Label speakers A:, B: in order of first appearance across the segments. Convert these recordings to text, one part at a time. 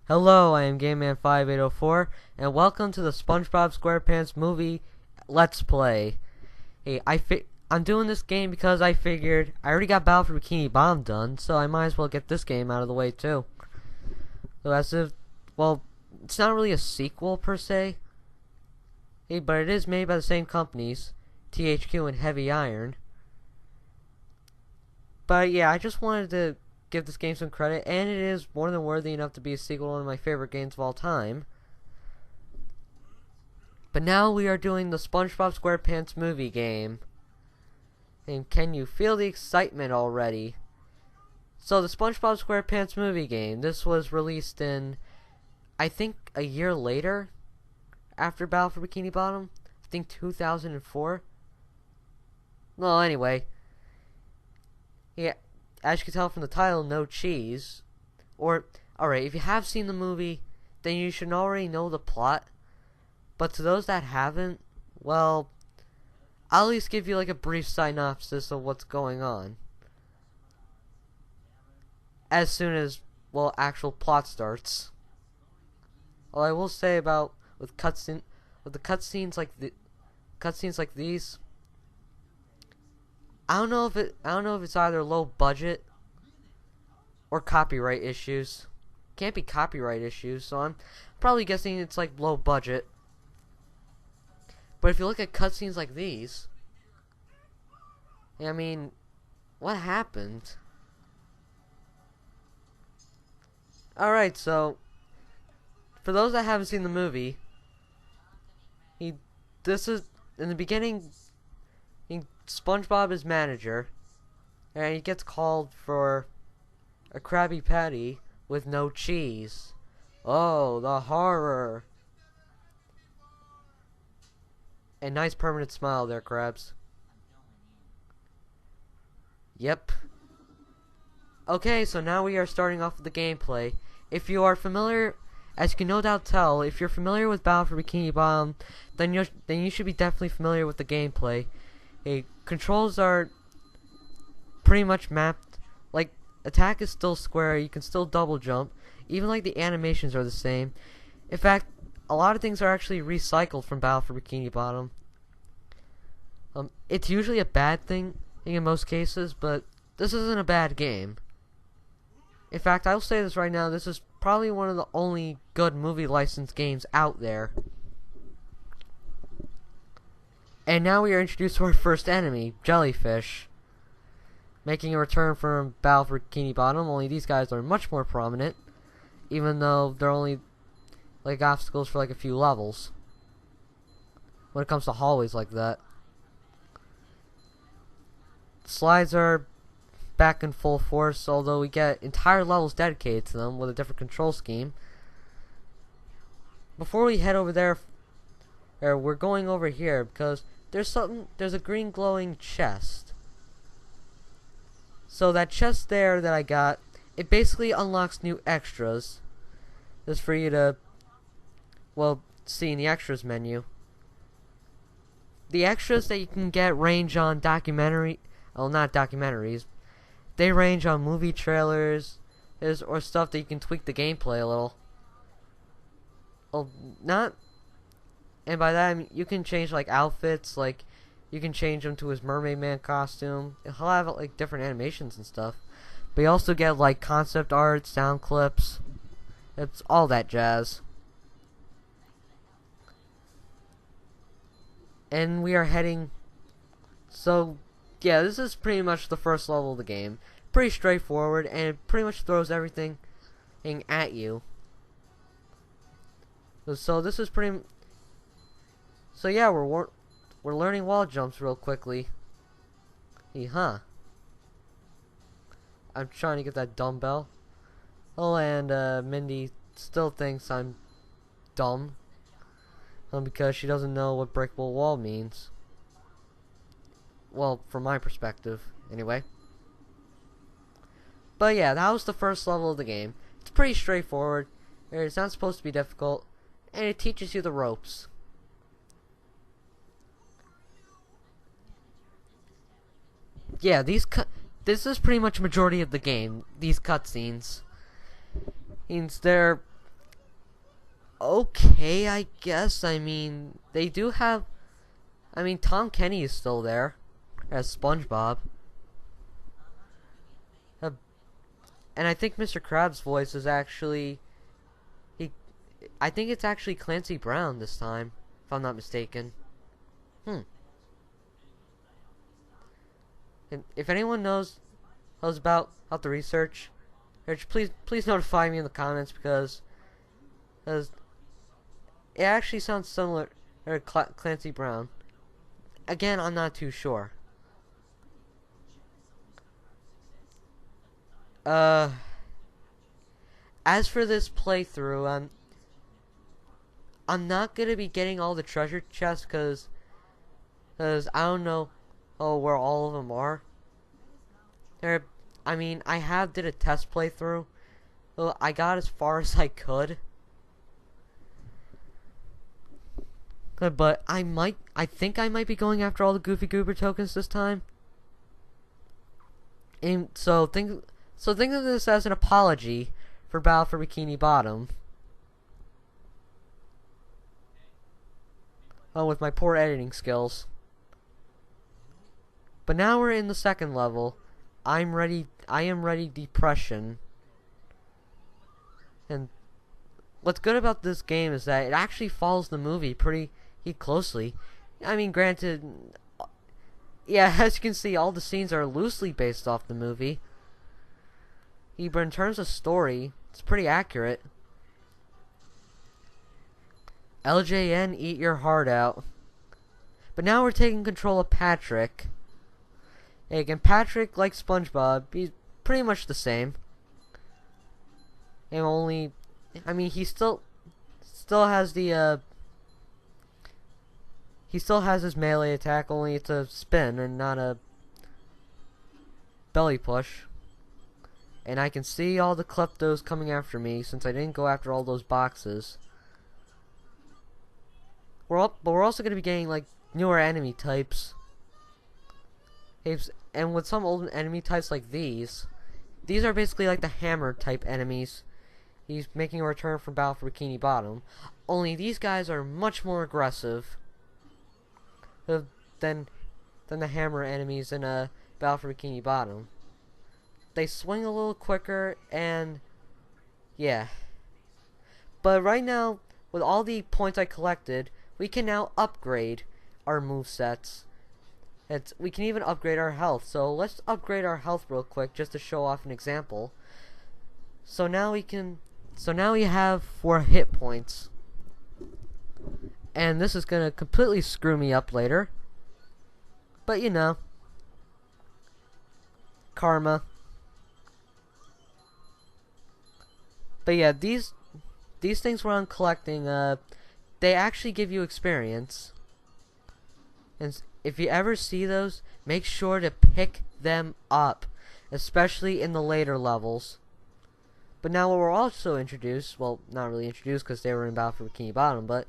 A: Hello, I am GameMan5804, and welcome to the SpongeBob SquarePants movie Let's Play. Hey, I'm doing this game because I figured I already got Battle for Bikini Bottom done, so I might as well get this game out of the way too. Well, it's not really a sequel per se, hey, but it is made by the same companies, THQ and Heavy Iron. But yeah, I just wanted to give this game some credit, and it is more than worthy enough to be a sequel to one of my favorite games of all time. But now we are doing the SpongeBob SquarePants movie game. And can you feel the excitement already? So the SpongeBob SquarePants movie game, this was released in, I think, a year later after Battle for Bikini Bottom. I think 2004. Well, anyway. Yeah. As you can tell from the title, no cheese. Alright, if you have seen the movie, then you should already know the plot. But to those that haven't, well, I'll at least give you like a brief synopsis of what's going on. As soon as, well, actual plot starts. All I will say about with the cutscenes like these, I don't know if it's either low budget or copyright issues. Can't be copyright issues, so I'm probably guessing it's like low budget. But if you look at cutscenes like these, I mean, what happened? Alright, so for those that haven't seen the movie, this is in the beginning. SpongeBob is manager, and he gets called for a Krabby Patty with no cheese. Oh, the horror! A nice permanent smile there, Krabs. Yep. Okay, so now we are starting off with the gameplay. If you are familiar, as you can no doubt tell, if you're familiar with Battle for Bikini Bottom, then you should be definitely familiar with the gameplay. Controls are pretty much mapped. Like, attack is still square, you can still double jump. Even like the animations are the same. In fact, a lot of things are actually recycled from Battle for Bikini Bottom. It's usually a bad thing in most cases, but this isn't a bad game. In fact, I'll say this right now, this is probably one of the only good movie licensed games out there. And now we are introduced to our first enemy, Jellyfish. Making a return from Battle for Bikini Bottom, only these guys are much more prominent. Even though they're only like obstacles for like a few levels. When it comes to hallways like that. Slides are back in full force, although we get entire levels dedicated to them with a different control scheme. Before we head over there, we're going over here because there's a green glowing chest. So that chest there that I got, it basically unlocks new extras. Just for you to, well, see in the extras menu. The extras that you can get range on not documentaries. They range on movie trailers, or stuff that you can tweak the gameplay a little. And by that I mean you can change like outfits, like you can change him to his Mermaid Man costume. He'll have like different animations and stuff. But you also get like concept art, sound clips. It's all that jazz. And we are heading. So yeah, this is pretty much the first level of the game. Pretty straightforward, and it pretty much throws everything at you. So this is pretty. So yeah, we're learning wall jumps real quickly. I'm trying to get that dumbbell. Oh, and Mindy still thinks I'm dumb. Because she doesn't know what breakable wall means. Well, from my perspective, anyway. But yeah, that was the first level of the game. It's pretty straightforward. It's not supposed to be difficult. And it teaches you the ropes. Yeah, this is pretty much majority of the game. These cutscenes. They're okay, I guess. I mean, they do have... I mean, Tom Kenny is still there as SpongeBob. And I think Mr. Krabs' voice is actually... I think it's actually Clancy Brown this time, if I'm not mistaken. And if anyone knows about the research, please notify me in the comments, because it actually sounds similar to Clancy Brown. Again, I'm not too sure. As for this playthrough, I'm not gonna be getting all the treasure chests, cause I don't know where all of them are. I mean, I did a test playthrough. Well, I got as far as I could. But I think I might be going after all the Goofy Goober tokens this time. And so think of this as an apology for Battle for Bikini Bottom. With my poor editing skills. But now we're in the second level. I am ready Depression. And what's good about this game is that it actually follows the movie pretty closely. I mean, granted, yeah, as you can see, all the scenes are loosely based off the movie. But in terms of story, it's pretty accurate. LJN, eat your heart out. But now we're taking control of Patrick. And again, Patrick, like SpongeBob, he's pretty much the same. And only, I mean, he still has the he still has his melee attack, only it's a spin and not a belly push. And I can see all the kleptos coming after me since I didn't go after all those boxes. But we're also going to be getting like newer enemy types. And with some old enemy types like these are basically like the hammer type enemies. He's making a return from Battle for Bikini Bottom. Only these guys are much more aggressive than the hammer enemies in Battle for Bikini Bottom. They swing a little quicker, and yeah. But right now, with all the points I collected, we can now upgrade our movesets. We can even upgrade our health. So let's upgrade our health real quick just to show off an example. So now we have 4 hit points. And this is gonna completely screw me up later. But you know, karma. But yeah, these things where I'm collecting, they actually give you experience. And if you ever see those, make sure to pick them up, especially in the later levels. But now what we're also introduced, well, not really introduced because they were in Battle for Bikini Bottom, but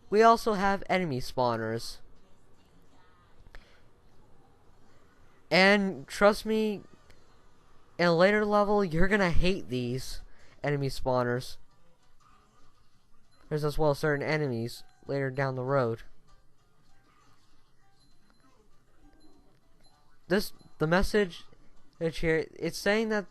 A: we also have enemy spawners. And trust me, in a later level, you're gonna hate these enemy spawners. There's as well certain enemies later down the road. The message here, it's saying that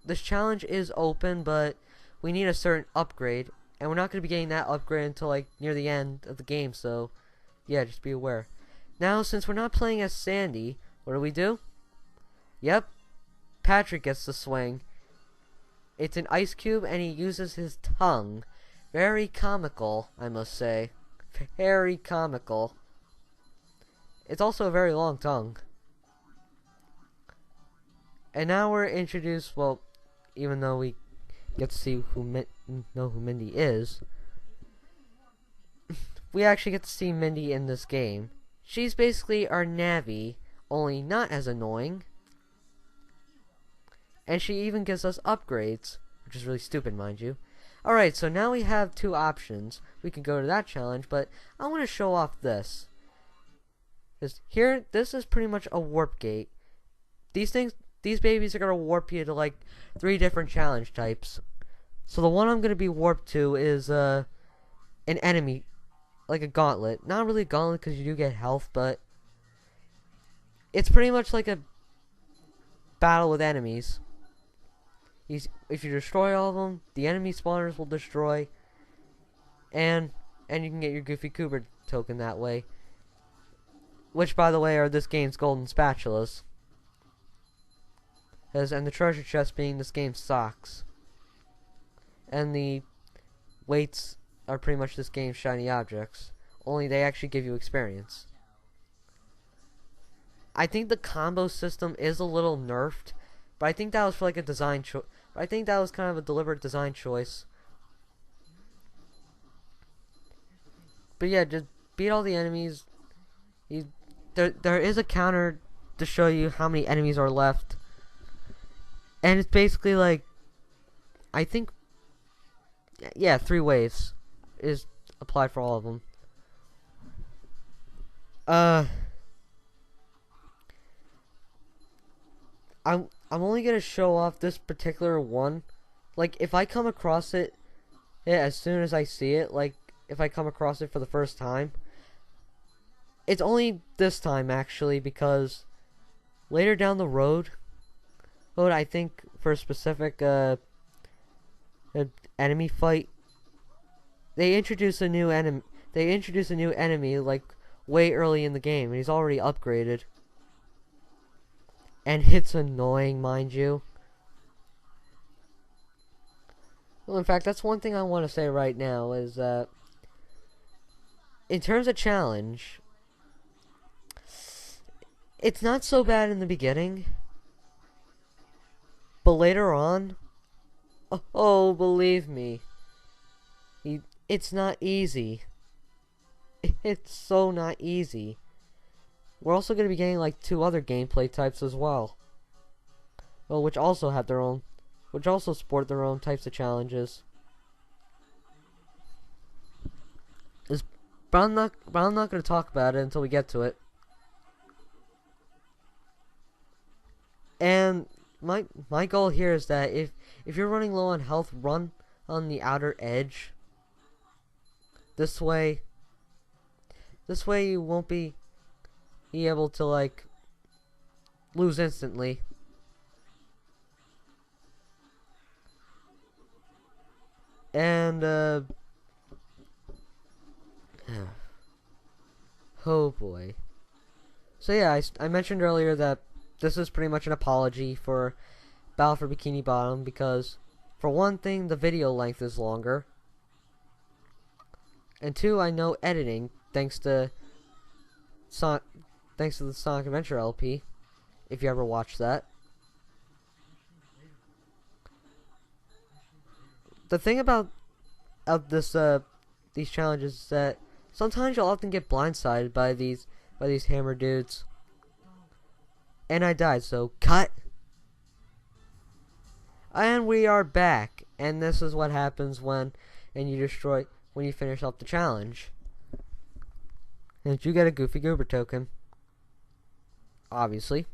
A: this challenge is open, but we need a certain upgrade, and we're not going to be getting that upgrade until like near the end of the game, so yeah, just be aware. Now, since we're not playing as Sandy, what do? Yep, Patrick gets the swing. It's an ice cube, and he uses his tongue. Very comical, I must say. Very comical. It's also a very long tongue. And now we're introduced, well, even though we get to see who Mindy is, we actually get to see Mindy in this game. She's basically our Navi, only not as annoying. And she even gives us upgrades, which is really stupid, mind you. Alright, so now we have 2 options. We can go to that challenge, but I want to show off this. Here, this is pretty much a warp gate. These babies are going to warp you to like 3 different challenge types. So the one I'm gonna be warped to is an enemy, like a gauntlet. Not really a gauntlet because you do get health, but it's pretty much like a battle with enemies. If you destroy all of them, the enemy spawners will destroy, and you can get your Goofy Goober token that way. Which, by the way, are this game's golden spatulas. And the treasure chest being this game's socks. And the weights are pretty much this game's shiny objects. Only they actually give you experience. I think the combo system is a little nerfed, but I think that was for like a design choice. I think that was kind of a deliberate design choice. But yeah, just beat all the enemies. There is a counter to show you how many enemies are left. And it's basically like, I think, yeah, 3 waves is applied for all of them. I'm only gonna show off this particular one. Like, if I come across it as soon as I see it, like, if I come across it for the first time, it's only this time, actually, because later down the road, I think for a specific enemy fight, they introduce a new enemy. They introduce a new enemy like way early in the game, and he's already upgraded. And it's annoying, mind you. Well, in fact, that's one thing I want to say right now is that in terms of challenge, it's not so bad in the beginning, but later on, oh, believe me, it's not easy. It's so not easy. We're also going to be getting like 2 other gameplay types as well. Well, which also have their own, which also sport their own types of challenges. But I'm not going to talk about it until we get to it. And my goal here is that if you're running low on health, run on the outer edge. This way you won't be able to like lose instantly. And oh boy. So yeah, I mentioned earlier that this is pretty much an apology for Battle for Bikini Bottom because, for one thing, the video length is longer, and 2, I know editing thanks to the Sonic Adventure LP, if you ever watched that. The thing about these challenges is that sometimes you'll often get blindsided by these hammer dudes. And I died, so cut. And we are back, and this is what happens when you finish up the challenge. And you get a Goofy Goober token, obviously.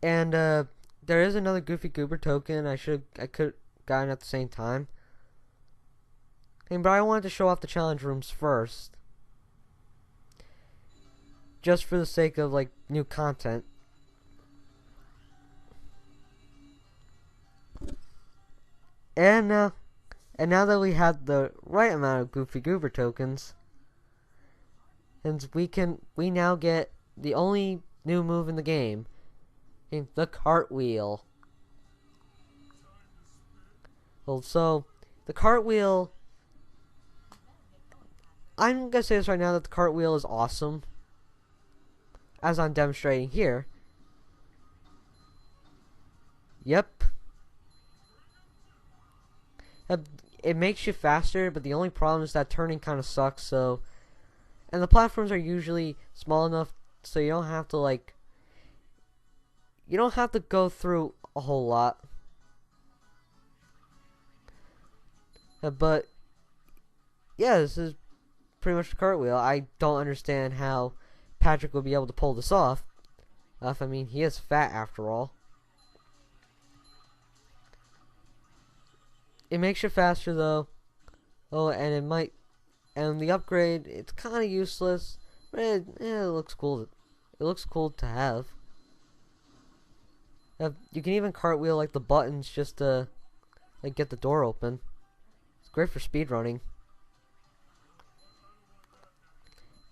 A: And there is another Goofy Goober token I could have gotten at the same time. But I wanted to show off the challenge rooms first, just for the sake of like new content. And now that we have the right amount of Goofy Goober tokens, and we now get the only new move in the game, the cartwheel. Well, so the cartwheel, I'm gonna say this right now, that the cartwheel is awesome, as I'm demonstrating here. Yep. It makes you faster, but the only problem is that turning kind of sucks. So, and the platforms are usually small enough so you don't have to go through a whole lot. But yeah, this is pretty much the cartwheel. I don't understand how Patrick would be able to pull this off. I mean, he is fat after all. It makes you faster though. Oh, and it might, and the upgrade, it's kind of useless, but it looks cool. It looks cool to have. You can even cartwheel like the buttons just to like get the door open. It's great for speedrunning.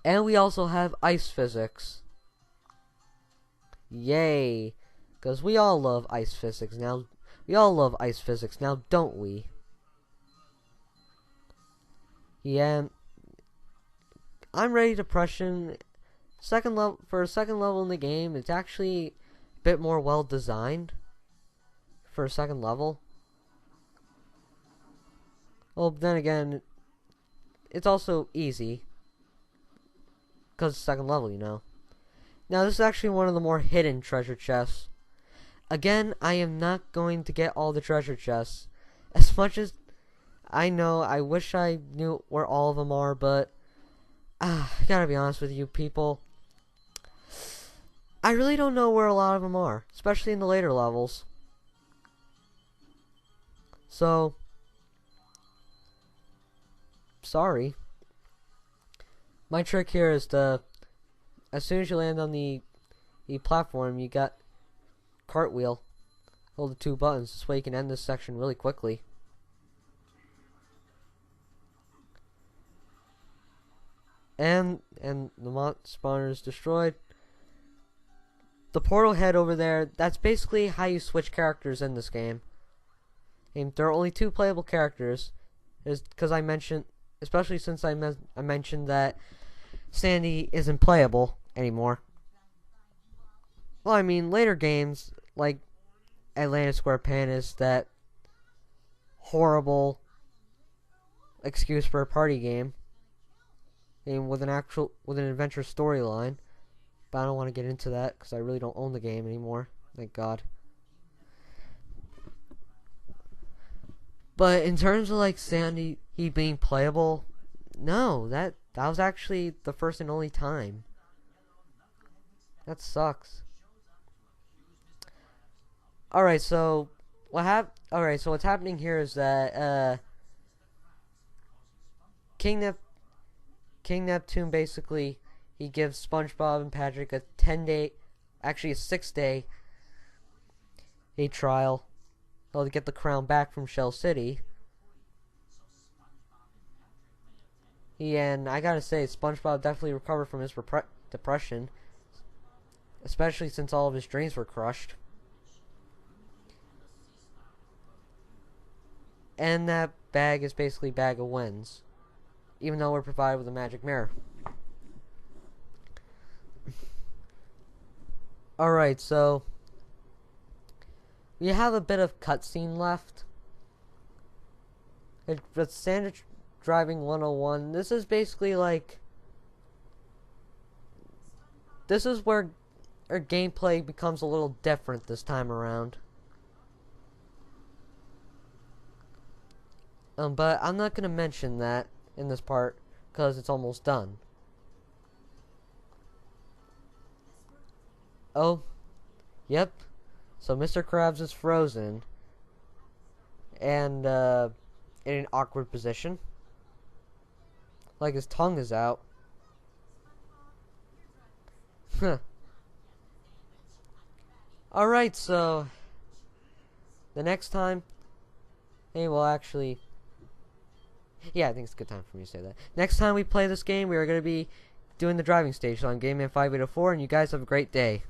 A: And we also have ice physics. Yay! Because we all love ice physics now. We all love ice physics now, don't we? Yeah. I'm ready to Prussian. Second level for a second level in the game. It's actually a bit more well designed for a second level. Well, then again, it's also easy because it's second level, you know. Now, this is actually one of the more hidden treasure chests. Again, I am not going to get all the treasure chests. As much as I know, I wish I knew where all of them are, but I gotta be honest with you people. I really don't know where a lot of them are, especially in the later levels. So, sorry. My trick here is to, as soon as you land on the platform, you got cartwheel. Hold the two buttons. This way you can end this section really quickly. And the spawner is destroyed. The portal head over there, that's basically how you switch characters in this game. And there are only two playable characters. Because I mentioned, especially since I mentioned that Sandy isn't playable anymore. Well, I mean, later games, like Atlantis SquarePants, that horrible excuse for a party game. And with an adventure storyline. But I don't want to get into that because I really don't own the game anymore. Thank God. But in terms of like Sandy, he being playable, no, that was actually the first and only time. That sucks. Alright, so what's happening here is that King Neptune basically, he gives SpongeBob and Patrick a 10-day, actually a 6-day trial. To get the crown back from Shell City. And I gotta say, SpongeBob definitely recovered from his depression, especially since all of his dreams were crushed. And that bag is basically a bag of wins, even though we're provided with a magic mirror. Alright, so we have a bit of cutscene left. It's Standard Driving 101. This is basically like, this is where our gameplay becomes a little different this time around. But I'm not gonna mention that in this part because it's almost done. Oh, yep. So Mr. Krabs is frozen and in an awkward position, like his tongue is out. Alright, so the next time, hey, well actually, yeah, I think it's a good time for me to say that. Next time we play this game, we are going to be doing the driving stage on Game Man 5804, and you guys have a great day.